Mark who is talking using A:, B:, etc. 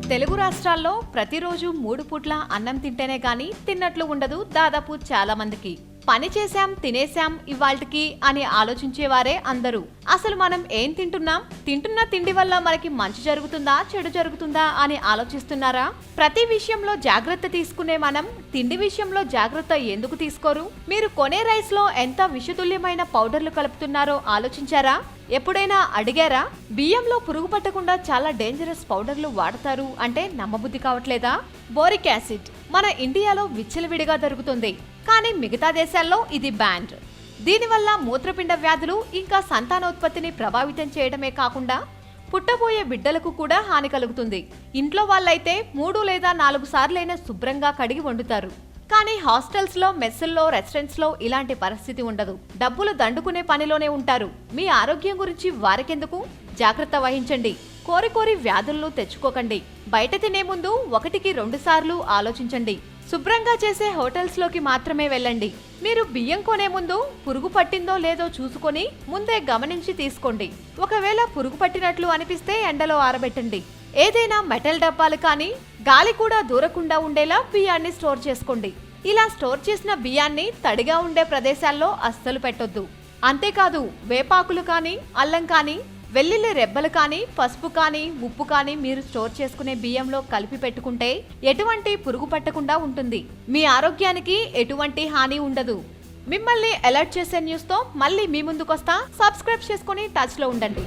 A: తెలుగు రాష్ట్రాల్లో ప్రతిరోజు 3 పూట్ల అన్నం తింటేనే గాని తిన్నట్లు ఉండదు దాదాపు చాలా మందికి. పని చేశాం తినేశాం ఇవాల్టికి అని ఆలోచించేవారే అందరూ. అసలు మనం ఏం తింటున్నాం, తింటున్న తిండి వల్ల మనకి మంచి జరుగుతుందా చెడు జరుగుతుందా అని ఆలోచిస్తున్నారా? ప్రతి విషయంలో జాగ్రత్త తీసుకునే మనం తిండి విషయంలో జాగ్రత్త ఎందుకు తీసుకోరు? మీరు కొనే రైస్ లో ఎంత విషతుల్యమైన పౌడర్లు కలుపుతున్నారో ఆలోచించారా? ఎప్పుడైనా అడిగారా? బియ్యంలో పురుగు పట్టకుండా చాలా డేంజరస్ పౌడర్లు వాడతారు అంటే నమ్మబుద్ధి కావట్లేదా? బోరిక్ యాసిడ్ మన ఇండియాలో విచ్చలవిడిగా దొరుకుతుంది, కానీ మిగతా దేశాల్లో ఇది బ్యాన్. దీనివల్ల మూత్రపిండ వ్యాధులు ఇంకా సంతానోత్పత్తిని ప్రభావితం చేయడమే కాకుండా పుట్టబోయే బిడ్డలకు కూడా హాని కలుగుతుంది. ఇంట్లో వాళ్ళైతే 3 లేదా 4 సార్లైనా శుభ్రంగా కడిగి వండుతారు, కానీ హాస్టల్స్ లో, మెస్సుల్లో, రెస్టారెంట్స్ లో ఇలాంటి పరిస్థితి ఉండదు. డబ్బులు దండుకునే పనిలోనే ఉంటారు. మీ ఆరోగ్యం గురించి వారికెందుకు? జాగ్రత్త వహించండి. కోరి వ్యాధులను తెచ్చుకోకండి. బయట తినే ముందు 1కి 2 సార్లు ఆలోచించండి. శుభ్రంగా చేసే హోటల్స్ లోకి మాత్రమే వెళ్ళండి. మీరు బియ్యం కొనే ముందు పురుగు పట్టిందో లేదో చూసుకొని ముందే గమనించి తీసుకోండి. ఒకవేళ పురుగు పట్టినట్లు అనిపిస్తే ఎండలో ఆరబెట్టండి. ఏదైనా మెటల్ డబ్బాలు కానీ గాలి కూడా దూరకుండా ఉండేలా బియ్యాన్ని స్టోర్ చేసుకోండి. ఇలా స్టోర్ చేసిన బియ్యాన్ని తడిగా ఉండే ప్రదేశాల్లో అస్సలు పెట్టొద్దు. అంతేకాదు వేపాకులు కానీ, అల్లం కానీ, వెల్లుల్లి రెబ్బలు కానీ, పసుపు కానీ, ఉప్పు కానీ మీరు స్టోర్ చేసుకునే బియ్యంలో కలిపి పెట్టుకుంటే ఎటువంటి పురుగు పట్టకుండా ఉంటుంది. మీ ఆరోగ్యానికి ఎటువంటి హాని ఉండదు. మిమ్మల్ని అలర్ట్ చేసే న్యూస్ తో మళ్ళీ మీ ముందుకొస్తా. సబ్స్క్రైబ్ చేసుకుని టచ్ లో ఉండండి.